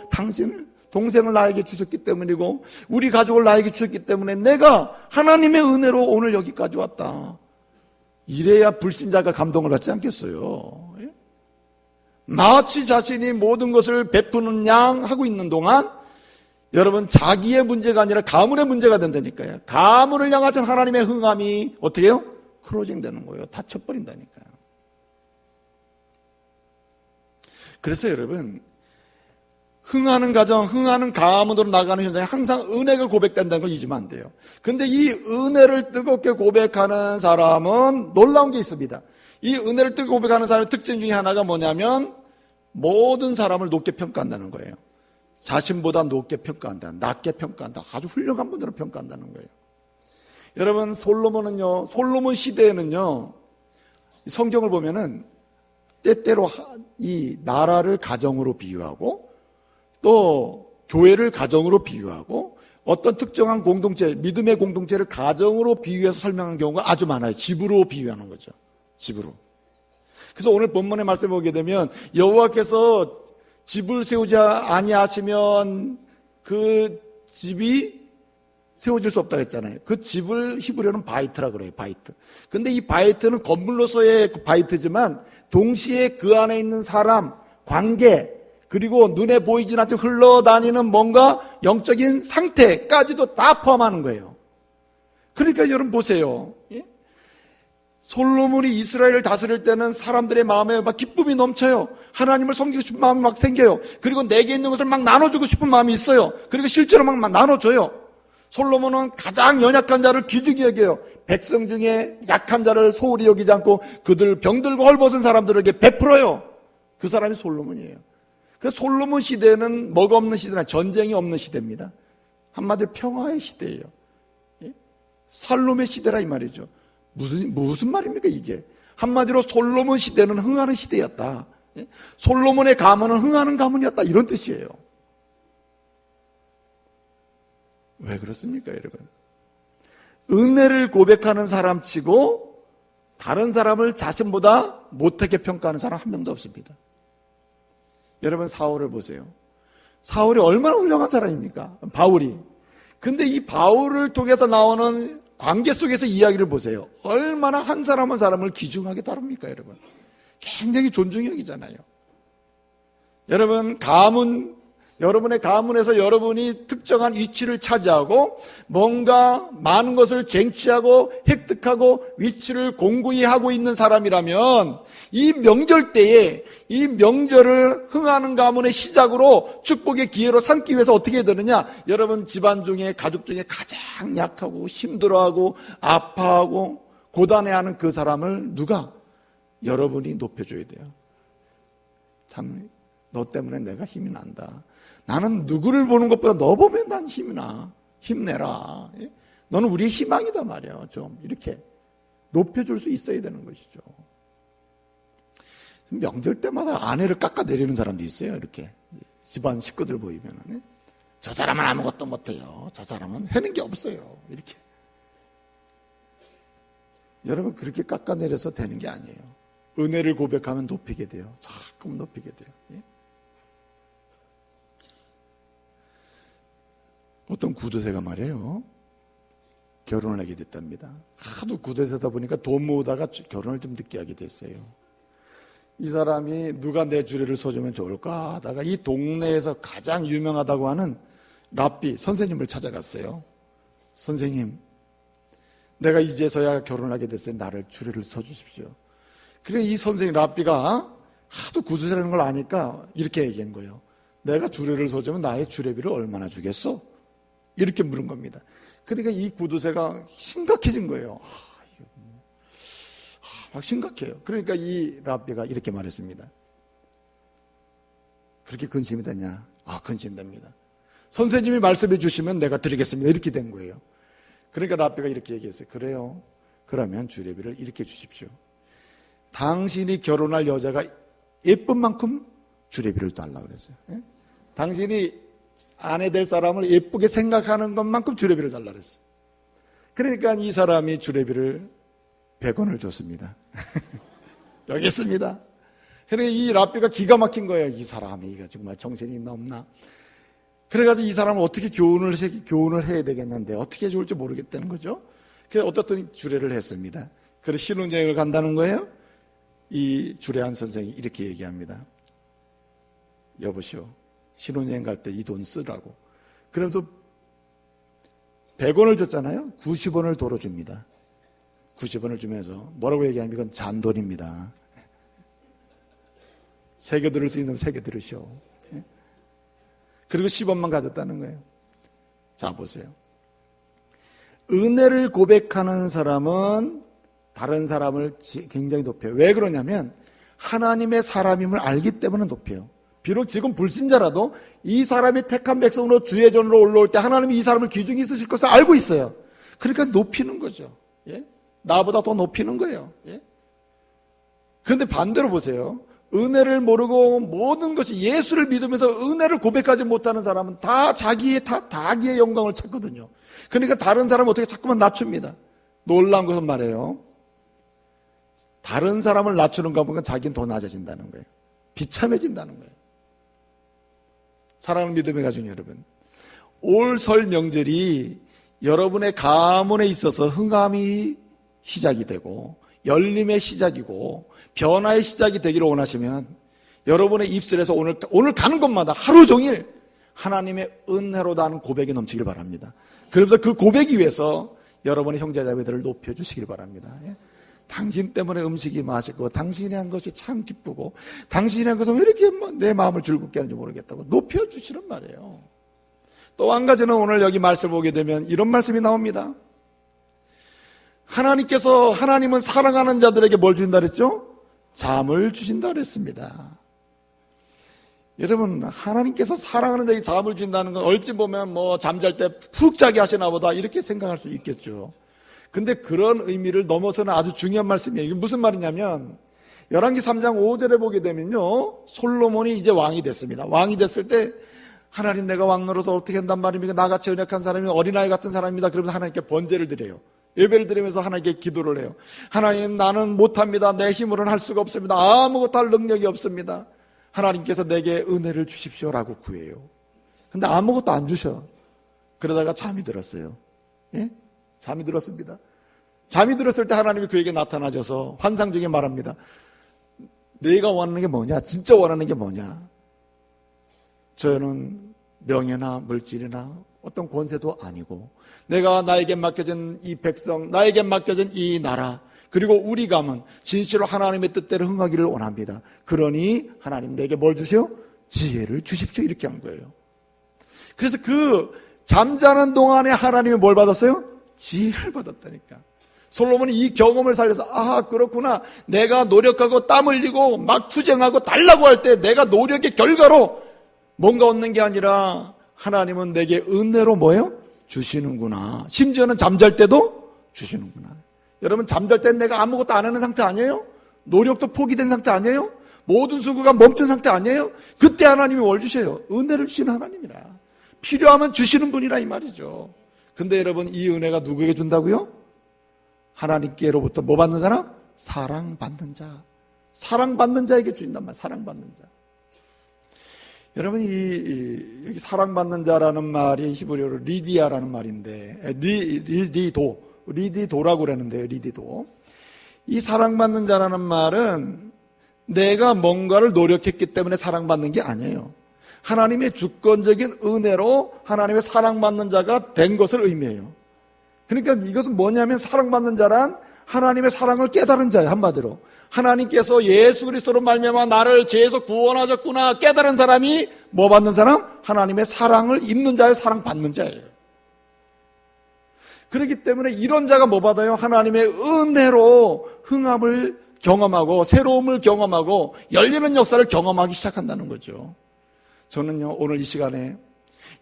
동생을 나에게 주셨기 때문이고 우리 가족을 나에게 주셨기 때문에 내가 하나님의 은혜로 오늘 여기까지 왔다. 이래야 불신자가 감동을 받지 않겠어요. 마치 자신이 모든 것을 베푸는 양 하고 있는 동안 여러분 자기의 문제가 아니라 가문의 문제가 된다니까요. 가문을 향하신 하나님의 흥함이 어떻게 해요? 크로징되는 거예요. 닫혀버린다니까요. 그래서 여러분 흥하는 가정, 흥하는 가문으로 나가는 현장에 항상 은혜가 고백된다는 걸 잊으면 안 돼요. 근데 이 은혜를 뜨겁게 고백하는 사람은 놀라운 게 있습니다. 이 은혜를 뜨겁게 고백하는 사람의 특징 중에 하나가 뭐냐면 모든 사람을 높게 평가한다는 거예요. 자신보다 높게 평가한다, 낮게 평가한다, 아주 훌륭한 분으로 평가한다는 거예요. 여러분 솔로몬은요, 솔로몬 시대에는요, 성경을 보면은 때때로 이 나라를 가정으로 비유하고 또 교회를 가정으로 비유하고 어떤 특정한 공동체, 믿음의 공동체를 가정으로 비유해서 설명한 경우가 아주 많아요. 집으로 비유하는 거죠. 집으로. 그래서 오늘 본문의 말씀을 보게 되면 여호와께서 집을 세우지 아니하시면 그 집이 세워질 수 없다고 했잖아요. 그 집을 히브리어는 바이트라 그래요. 바이트. 근데 이 바이트는 건물로서의 바이트지만 동시에 그 안에 있는 사람, 관계, 그리고 눈에 보이지 않게 흘러다니는 뭔가 영적인 상태까지도 다 포함하는 거예요. 그러니까 여러분 보세요. 솔로몬이 이스라엘을 다스릴 때는 사람들의 마음에 막 기쁨이 넘쳐요. 하나님을 섬기고 싶은 마음이 막 생겨요. 그리고 내게 있는 것을 막 나눠주고 싶은 마음이 있어요. 그리고 실제로 막 나눠줘요. 솔로몬은 가장 연약한 자를 귀중히 여겨요. 백성 중에 약한 자를 소홀히 여기지 않고 그들 병들고 헐벗은 사람들에게 베풀어요. 그 사람이 솔로몬이에요. 그래서 솔로몬 시대는 뭐가 없는 시대나 전쟁이 없는 시대입니다. 한마디로 평화의 시대예요. 살롬의 시대라 이 말이죠. 무슨 말입니까 이게? 한마디로 솔로몬 시대는 흥하는 시대였다. 솔로몬의 가문은 흥하는 가문이었다 이런 뜻이에요. 왜 그렇습니까 여러분? 은혜를 고백하는 사람 치고 다른 사람을 자신보다 못하게 평가하는 사람 한 명도 없습니다. 여러분 사울을 보세요. 사울이 얼마나 훌륭한 사람입니까? 바울이. 근데 이 바울을 통해서 나오는 관계 속에서 이야기를 보세요. 얼마나 한 사람 한 사람을 귀중하게 다룹니까 여러분? 굉장히 존중이 여기잖아요. 여러분 여러분의 가문에서 여러분이 특정한 위치를 차지하고 뭔가 많은 것을 쟁취하고 획득하고 위치를 공고히 하고 있는 사람이라면 이 명절 때에 이 명절을 흥하는 가문의 시작으로 축복의 기회로 삼기 위해서 어떻게 해야 되느냐? 여러분 집안 중에 가족 중에 가장 약하고 힘들어하고 아파하고 고단해하는 그 사람을 누가? 여러분이 높여줘야 돼요. 참 너 때문에 내가 힘이 난다. 나는 누구를 보는 것보다 너 보면 난 힘이 나. 힘내라. 너는 우리의 희망이다 말이야. 좀 이렇게 높여줄 수 있어야 되는 것이죠. 명절 때마다 아내를 깎아내리는 사람도 있어요. 이렇게 집안 식구들 보이면 저 사람은 아무것도 못해요. 저 사람은 해는 게 없어요. 이렇게 여러분 그렇게 깎아내려서 되는 게 아니에요. 은혜를 고백하면 높이게 돼요. 자꾸 높이게 돼요. 어떤 구두쇠가 말이에요. 결혼을 하게 됐답니다. 하도 구두쇠다 보니까 돈 모으다가 결혼을 좀 늦게 하게 됐어요. 이 사람이 누가 내 주례를 서주면 좋을까 하다가 이 동네에서 가장 유명하다고 하는 랍비 선생님을 찾아갔어요. 선생님, 내가 이제서야 결혼을 하게 됐어요. 나를 주례를 서주십시오. 그래 이 선생님 랍비가 하도 구두쇠라는 걸 아니까 이렇게 얘기한 거예요. 내가 주례를 서주면 나의 주례비를 얼마나 주겠어? 이렇게 물은 겁니다. 그러니까 이 구두쇠가 심각해진 거예요. 막 심각해요. 그러니까 이 랍비가 이렇게 말했습니다. 그렇게 근심이 되냐? 근심됩니다. 선생님이 말씀해 주시면 내가 드리겠습니다. 이렇게 된 거예요. 그러니까 랍비가 이렇게 얘기했어요. 그래요. 그러면 주례비를 이렇게 주십시오. 당신이 결혼할 여자가 예쁜 만큼 주례비를 달라고 그랬어요. 당신이 아내 될 사람을 예쁘게 생각하는 것만큼 주례비를 달라고 그랬어요. 그러니까 이 사람이 주례비를 100원을 줬습니다. 여기 있습니다. 그러니까 이 랍비가 기가 막힌 거예요. 이 사람이 정말 정신이 있나 없나. 그래가지고 이 사람을 어떻게 교훈을 해야 되겠는데 어떻게 해야 좋을지 모르겠다는 거죠. 그래서 어떻든 주례를 했습니다. 그래서 신혼여행을 간다는 거예요. 이 주례한 선생이 이렇게 얘기합니다. 여보시오, 신혼여행 갈 때 이 돈 쓰라고. 그러면서 100원을 줬잖아요. 90원을 도로 줍니다. 90원을 주면서 뭐라고 얘기하면 이건 잔돈입니다. 새겨 들을 수 있는 새겨 들으시오. 그리고 10원만 가졌다는 거예요. 자, 보세요. 은혜를 고백하는 사람은 다른 사람을 굉장히 높여요. 왜 그러냐면 하나님의 사람임을 알기 때문에 높여요. 비록 지금 불신자라도 이 사람이 택한 백성으로 주의 전으로 올라올 때 하나님이 이 사람을 귀중히 쓰실 것을 알고 있어요. 그러니까 높이는 거죠. 예? 나보다 더 높이는 거예요. 예? 그런데 반대로 보세요. 은혜를 모르고 모든 것이 예수를 믿으면서 은혜를 고백하지 못하는 사람은 다 자기의 영광을 찾거든요. 그러니까 다른 사람은 어떻게 자꾸만 낮춥니다. 놀라운 것은 말이에요. 다른 사람을 낮추는 거 보면 자기는 더 낮아진다는 거예요. 비참해진다는 거예요. 사랑하는 믿음의 가족 여러분, 올 설 명절이 여러분의 가문에 있어서 흥함이 시작이 되고 열림의 시작이고 변화의 시작이 되기를 원하시면 여러분의 입술에서 오늘 가는 곳마다 하루 종일 하나님의 은혜로다 하는 고백이 넘치길 바랍니다. 그러면서 그 고백이 위해서 여러분의 형제자매들을 높여주시길 바랍니다. 당신 때문에 음식이 맛있고 당신이 한 것이 참 기쁘고 당신이 한 것은 왜 이렇게 내 마음을 즐겁게 하는지 모르겠다고 높여주시란 말이에요. 또 한 가지는 오늘 여기 말씀을 보게 되면 이런 말씀이 나옵니다. 하나님은 사랑하는 자들에게 뭘 주신다 그랬죠? 잠을 주신다 그랬습니다. 여러분, 하나님께서 사랑하는 자에게 잠을 주신다는 건 얼핏 보면 잠잘 때 푹 자게 하시나 보다 이렇게 생각할 수 있겠죠. 근데 그런 의미를 넘어서는 아주 중요한 말씀이에요. 이게 무슨 말이냐면 열왕기 3장 5절에 보게 되면요, 솔로몬이 이제 왕이 됐습니다. 왕이 됐을 때 하나님, 내가 왕노릇을 어떻게 한단 말입니까? 나같이 연약한 사람이 어린아이 같은 사람입니다. 그러면서 하나님께 번제를 드려요. 예배를 드리면서 하나님께 기도를 해요. 하나님, 나는 못합니다. 내 힘으로는 할 수가 없습니다. 아무것도 할 능력이 없습니다. 하나님께서 내게 은혜를 주십시오라고 구해요. 근데 아무것도 안 주셔. 그러다가 잠이 들었어요. 예? 잠이 들었습니다. 잠이 들었을 때 하나님이 그에게 나타나셔서 환상 중에 말합니다. 내가 원하는 게 뭐냐? 진짜 원하는 게 뭐냐? 저는 명예나 물질이나 어떤 권세도 아니고 내가 나에게 맡겨진 이 백성, 나에게 맡겨진 이 나라, 그리고 우리 가문 진실로 하나님의 뜻대로 흥하기를 원합니다. 그러니 하나님 내게 뭘 주시오? 지혜를 주십시오. 이렇게 한 거예요. 그래서 그 잠자는 동안에 하나님이 뭘 받았어요? 지혜를 받았다니까. 솔로몬이 이 경험을 살려서 그렇구나. 내가 노력하고 땀 흘리고 막 투쟁하고 달라고 할 때 내가 노력의 결과로 뭔가 얻는 게 아니라 하나님은 내게 은혜로 뭐예요? 주시는구나. 심지어는 잠잘 때도 주시는구나. 여러분, 잠잘 때는 내가 아무것도 안 하는 상태 아니에요? 노력도 포기된 상태 아니에요? 모든 수고가 멈춘 상태 아니에요? 그때 하나님이 뭘 주셔요? 은혜를 주시는 하나님이라. 필요하면 주시는 분이라 이 말이죠. 근데 여러분, 이 은혜가 누구에게 준다고요? 하나님께로부터 뭐 받는 사람? 사랑받는 자. 사랑받는 자에게 주신단 말이에요. 사랑받는 자. 여러분, 여기 사랑받는 자라는 말이 히브리어로 리디아라는 말인데, 리디도라고 그러는데요. 리디도. 이 사랑받는 자라는 말은 내가 뭔가를 노력했기 때문에 사랑받는 게 아니에요. 하나님의 주권적인 은혜로 하나님의 사랑받는 자가 된 것을 의미해요. 그러니까 이것은 뭐냐면 사랑받는 자란 하나님의 사랑을 깨달은 자예요. 한마디로 하나님께서 예수 그리스도로 말미암아 나를 죄에서 구원하셨구나 깨달은 사람이 뭐 받는 사람? 하나님의 사랑을 입는 자예요. 사랑받는 자예요. 그렇기 때문에 이런 자가 뭐 받아요? 하나님의 은혜로 흥함을 경험하고 새로움을 경험하고 열리는 역사를 경험하기 시작한다는 거죠. 저는요, 오늘 이 시간에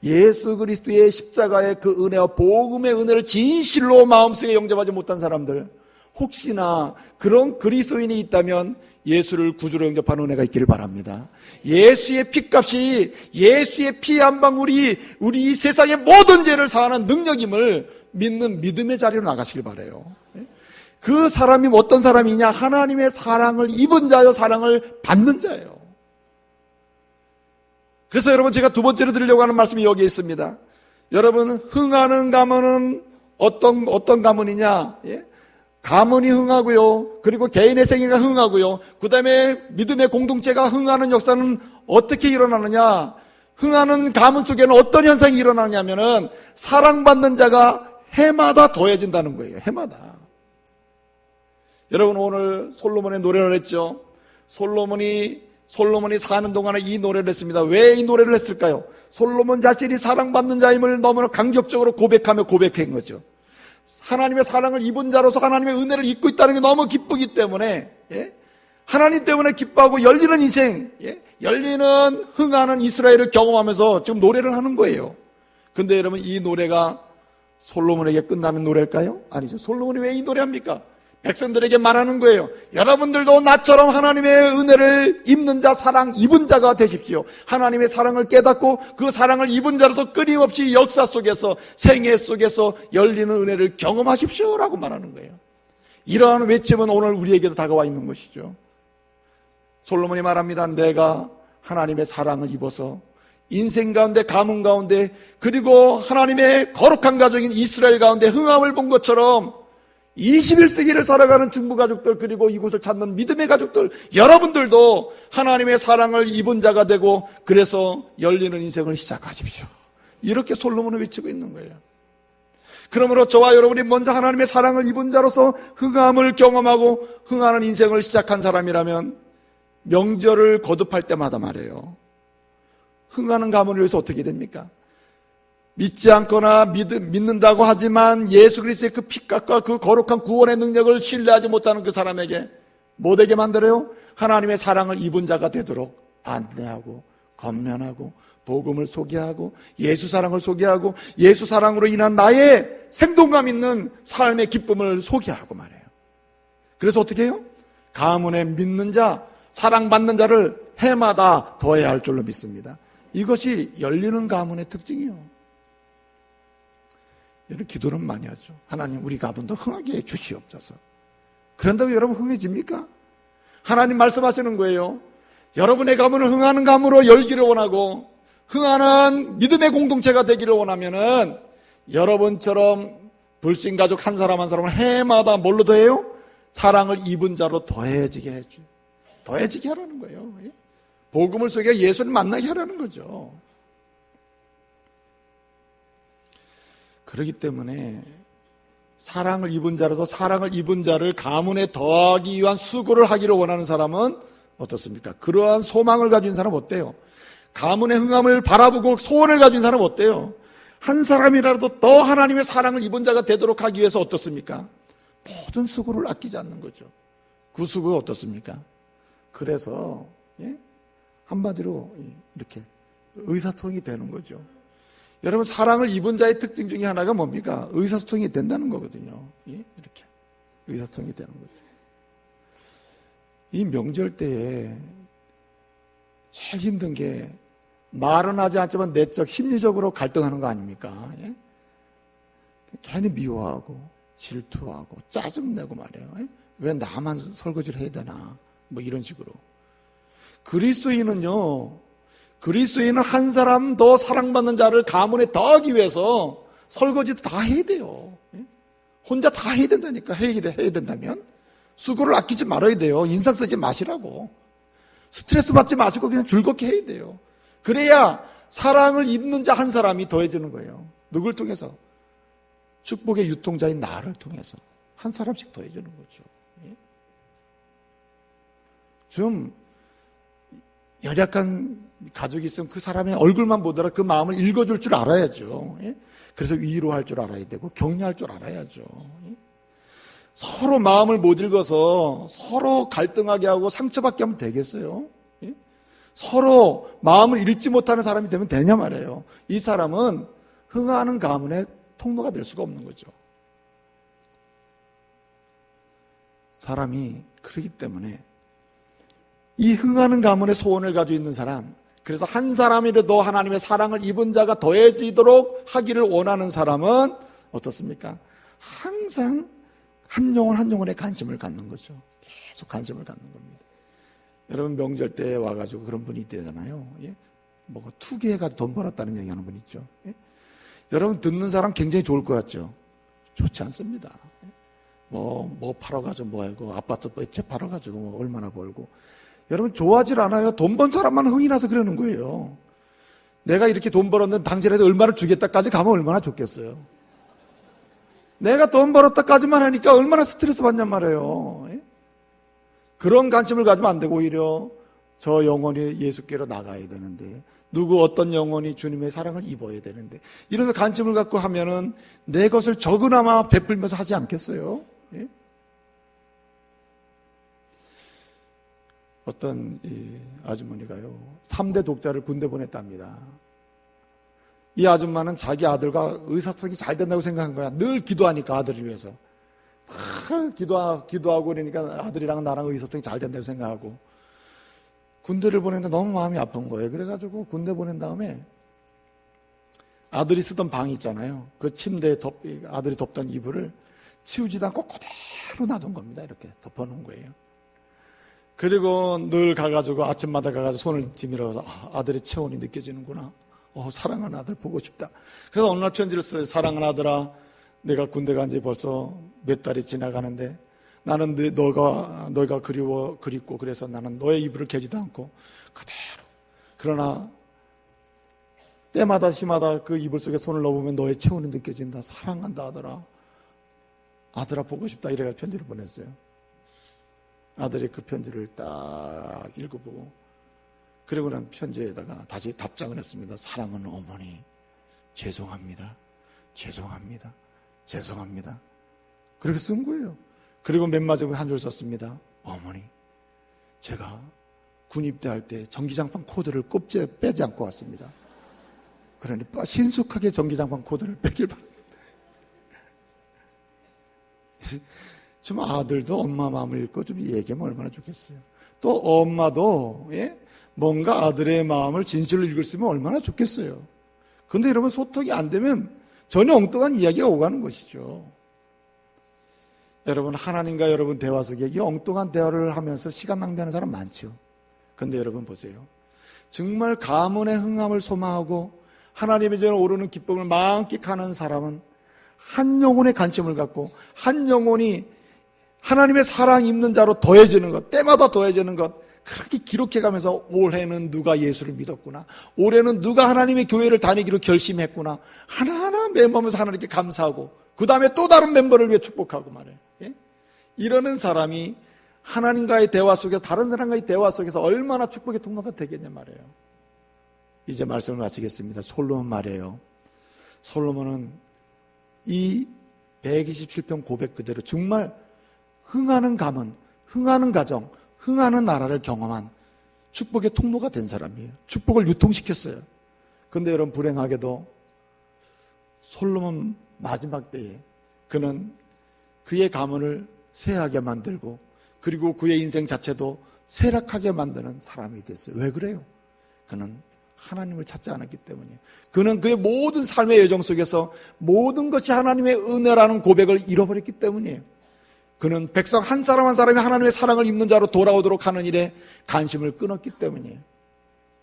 예수 그리스도의 십자가의 그 은혜와 복음의 은혜를 진실로 마음속에 영접하지 못한 사람들, 혹시나 그런 그리스도인이 있다면 예수를 구주로 영접하는 은혜가 있기를 바랍니다. 예수의 피값이, 예수의 피 한 방울이 우리 이 세상의 모든 죄를 사하는 능력임을 믿는 믿음의 자리로 나가시길 바라요. 그 사람이 어떤 사람이냐? 하나님의 사랑을 입은 자요, 사랑을 받는 자예요. 그래서 여러분, 제가 두 번째로 드리려고 하는 말씀이 여기에 있습니다. 여러분, 흥하는 가문은 어떤 가문이냐? 예? 가문이 흥하고요. 그리고 개인의 생애가 흥하고요. 그 다음에 믿음의 공동체가 흥하는 역사는 어떻게 일어나느냐? 흥하는 가문 속에는 어떤 현상이 일어나냐면은 사랑받는 자가 해마다 더해진다는 거예요. 해마다. 여러분 오늘 솔로몬의 노래를 했죠. 솔로몬이 사는 동안에 이 노래를 했습니다. 왜 이 노래를 했을까요? 솔로몬 자신이 사랑받는 자임을 너무나 강력적으로 고백하며 고백한 거죠. 하나님의 사랑을 입은 자로서 하나님의 은혜를 입고 있다는 게 너무 기쁘기 때문에, 하나님 때문에 기뻐하고 열리는 인생, 열리는 흥하는 이스라엘을 경험하면서 지금 노래를 하는 거예요. 근데 여러분 이 노래가 솔로몬에게 끝나는 노래일까요? 아니죠. 솔로몬이 왜 이 노래합니까? 백성들에게 말하는 거예요. 여러분들도 나처럼 하나님의 은혜를 입는 자, 사랑 입은 자가 되십시오. 하나님의 사랑을 깨닫고 그 사랑을 입은 자로서 끊임없이 역사 속에서, 생애 속에서 열리는 은혜를 경험하십시오라고 말하는 거예요. 이러한 외침은 오늘 우리에게도 다가와 있는 것이죠. 솔로몬이 말합니다. 내가 하나님의 사랑을 입어서 인생 가운데, 가문 가운데, 그리고 하나님의 거룩한 가족인 이스라엘 가운데 흥함을 본 것처럼 21세기를 살아가는 중부 가족들, 그리고 이곳을 찾는 믿음의 가족들, 여러분들도 하나님의 사랑을 입은 자가 되고 그래서 열리는 인생을 시작하십시오. 이렇게 솔로몬은 외치고 있는 거예요. 그러므로 저와 여러분이 먼저 하나님의 사랑을 입은 자로서 흥함을 경험하고 흥하는 인생을 시작한 사람이라면 명절을 거듭할 때마다 말이에요. 흥하는 가문을 위해서 어떻게 됩니까? 믿지 않거나 믿는다고 하지만 예수 그리스도의 그 피값과 그 거룩한 구원의 능력을 신뢰하지 못하는 그 사람에게 못되게 만들어요? 하나님의 사랑을 입은 자가 되도록 안내하고 권면하고 복음을 소개하고 예수 사랑을 소개하고 예수 사랑으로 인한 나의 생동감 있는 삶의 기쁨을 소개하고 말해요. 그래서 어떻게 해요? 가문에 믿는 자, 사랑받는 자를 해마다 더해야 할 줄로 믿습니다. 이것이 열리는 가문의 특징이에요. 여러분 기도는 많이 하죠. 하나님 우리 가문도 흥하게 해 주시옵소서. 그런다고 여러분 흥해집니까? 하나님 말씀하시는 거예요. 여러분의 가문을 흥하는 가문으로 열기를 원하고 흥하는 믿음의 공동체가 되기를 원하면은 여러분처럼 불신가족 한 사람 한 사람을 해마다 뭘로 더해요? 사랑을 입은 자로 더해지게 해줘요. 더해지게 하라는 거예요. 복음을 속에 예수를 만나게 하라는 거죠. 그렇기 때문에 사랑을 입은 자로서 사랑을 입은 자를 가문에 더하기 위한 수고를 하기를 원하는 사람은 어떻습니까? 그러한 소망을 가진 사람은 어때요? 가문의 흥함을 바라보고 소원을 가진 사람은 어때요? 한 사람이라도 더 하나님의 사랑을 입은 자가 되도록 하기 위해서 어떻습니까? 모든 수고를 아끼지 않는 거죠. 그 수고가 어떻습니까? 그래서 한마디로 이렇게 의사소통이 되는 거죠. 여러분 사랑을 입은 자의 특징 중에 하나가 뭡니까? 의사소통이 된다는 거거든요. 이렇게 의사소통이 되는 거죠. 이 명절 때에 제일 힘든 게 말은 하지 않지만 내적 심리적으로 갈등하는 거 아닙니까? 괜히 미워하고 질투하고 짜증내고 말이에요. 왜 나만 설거지를 해야 되나? 뭐 이런 식으로. 그리스도인은 한 사람 더 사랑받는 자를 가문에 더하기 위해서 설거지도 다 해야 돼요. 혼자 다 해야 된다니까. 해야 된다면 수고를 아끼지 말아야 돼요. 인상 쓰지 마시라고. 스트레스 받지 마시고 그냥 즐겁게 해야 돼요. 그래야 사랑을 입는 자 한 사람이 더해지는 거예요. 누굴 통해서? 축복의 유통자인 나를 통해서 한 사람씩 더해지는 거죠. 좀 연약한 가족이 있으면 그 사람의 얼굴만 보더라 그 마음을 읽어줄 줄 알아야죠. 그래서 위로할 줄 알아야 되고 격려할 줄 알아야죠. 서로 마음을 못 읽어서 서로 갈등하게 하고 상처받게 하면 되겠어요? 서로 마음을 읽지 못하는 사람이 되면 되냐 말이에요. 이 사람은 흥하는 가문의 통로가 될 수가 없는 거죠. 사람이 그렇기 때문에 이 흥하는 가문의 소원을 가지고 있는 사람, 그래서 한 사람이라도 하나님의 사랑을 입은 자가 더해지도록 하기를 원하는 사람은 어떻습니까? 항상 한 영혼에 관심을 갖는 거죠. 계속 관심을 갖는 겁니다. 여러분 명절 때 와가지고 그런 분이 있잖아요. 뭐 투기해가지고 돈 벌었다는 얘기하는 분 있죠. 여러분 듣는 사람 굉장히 좋을 것 같죠? 좋지 않습니다. 뭐 팔아가지고 뭐하고 아파트 몇 채 팔아가지고 뭐 얼마나 벌고. 여러분 좋아하질 않아요. 돈 번 사람만 흥이 나서 그러는 거예요. 내가 이렇게 돈 벌었는데 당신한테 얼마를 주겠다까지 가면 얼마나 좋겠어요. 내가 돈 벌었다까지만 하니까 얼마나 스트레스 받냔 말이에요. 그런 관심을 가지면 안 되고 오히려 저 영혼이 예수께로 나가야 되는데, 누구 어떤 영혼이 주님의 사랑을 입어야 되는데, 이런 관심을 갖고 하면은 내 것을 적으나마 베풀면서 하지 않겠어요? 예? 어떤 이 아주머니가요, 3대 독자를 군대 보냈답니다. 이 아줌마는 자기 아들과 의사소통이 잘 된다고 생각한 거야. 늘 기도하니까 아들을 위해서. 기도하고 그러니까 아들이랑 나랑 의사소통이 잘 된다고 생각하고 군대를 보냈는데 너무 마음이 아픈 거예요. 그래가지고 군대 보낸 다음에 아들이 쓰던 방이 있잖아요. 그 침대에 아들이 덮던 이불을 치우지도 않고 그대로 놔둔 겁니다. 이렇게 덮어놓은 거예요. 그리고 늘 가가지고 아침마다 가가지고 손을 지밀어서 아들의 체온이 느껴지는구나. 사랑하는 아들 보고 싶다. 그래서 어느 날 편지를 써요. 사랑하는 아들아, 내가 군대 간 지 벌써 몇 달이 지나가는데 나는 너가 그립고 그래서 나는 너의 이불을 개지도 않고 그대로. 그러나 때마다 시마다 그 이불 속에 손을 넣어보면 너의 체온이 느껴진다. 사랑한다 아들아. 아들아 보고 싶다. 이래가 편지를 보냈어요. 아들이 그 편지를 딱 읽어보고 그리고 난 편지에다가 다시 답장을 했습니다. 사랑하는 어머니, 죄송합니다. 그렇게 쓴 거예요. 그리고 맨 마지막에 한 줄 썼습니다. 어머니, 제가 군 입대할 때 전기장판 코드를 꼽지 빼지 않고 왔습니다. 그러니 신속하게 전기장판 코드를 빼길 바랍니다. 좀 아들도 엄마 마음을 읽고 좀 얘기하면 얼마나 좋겠어요. 또 엄마도 뭔가 아들의 마음을 진실로 읽었으면 얼마나 좋겠어요. 그런데 여러분 소통이 안 되면 전혀 엉뚱한 이야기가 오가는 것이죠. 여러분 하나님과 여러분 대화 속에 이 엉뚱한 대화를 하면서 시간 낭비하는 사람 많죠. 그런데 여러분 보세요. 정말 가문의 흥함을 소망하고 하나님의 전에 오르는 기쁨을 만끽하는 사람은 한 영혼의 관심을 갖고 한 영혼이 하나님의 사랑 입는 자로 더해지는 것, 때마다 더해지는 것, 그렇게 기록해가면서 올해는 누가 예수를 믿었구나, 올해는 누가 하나님의 교회를 다니기로 결심했구나, 하나하나 멤버면서 하나님께 감사하고 그 다음에 또 다른 멤버를 위해 축복하고 말해요. 이러는 사람이 하나님과의 대화 속에서, 다른 사람과의 대화 속에서 얼마나 축복의 통로가 되겠냐 말이에요. 이제 말씀을 마치겠습니다. 솔로몬 말이에요. 솔로몬은 이 127편 고백 그대로 정말 흥하는 가문, 흥하는 가정, 흥하는 나라를 경험한 축복의 통로가 된 사람이에요. 축복을 유통시켰어요. 그런데 여러분 불행하게도 솔로몬 마지막 때에 그는 그의 가문을 쇠하게 만들고 그리고 그의 인생 자체도 쇠락하게 만드는 사람이 됐어요. 왜 그래요? 그는 하나님을 찾지 않았기 때문이에요. 그는 그의 모든 삶의 여정 속에서 모든 것이 하나님의 은혜라는 고백을 잃어버렸기 때문이에요. 그는 백성 한 사람 한 사람이 하나님의 사랑을 입는 자로 돌아오도록 하는 일에 관심을 끊었기 때문이에요.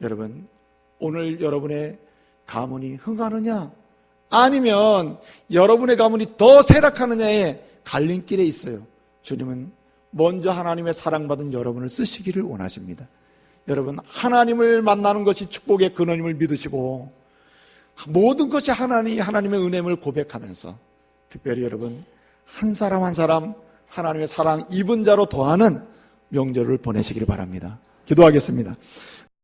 여러분, 오늘 여러분의 가문이 흥하느냐 아니면 여러분의 가문이 더 쇠락하느냐의 갈림길에 있어요. 주님은 먼저 하나님의 사랑받은 여러분을 쓰시기를 원하십니다. 여러분, 하나님을 만나는 것이 축복의 근원임을 믿으시고 모든 것이 하나님의 은혜임을 고백하면서 특별히 여러분 한 사람 한 사람 하나님의 사랑 입은 자로 더하는 명절을 보내시기를 바랍니다. 기도하겠습니다.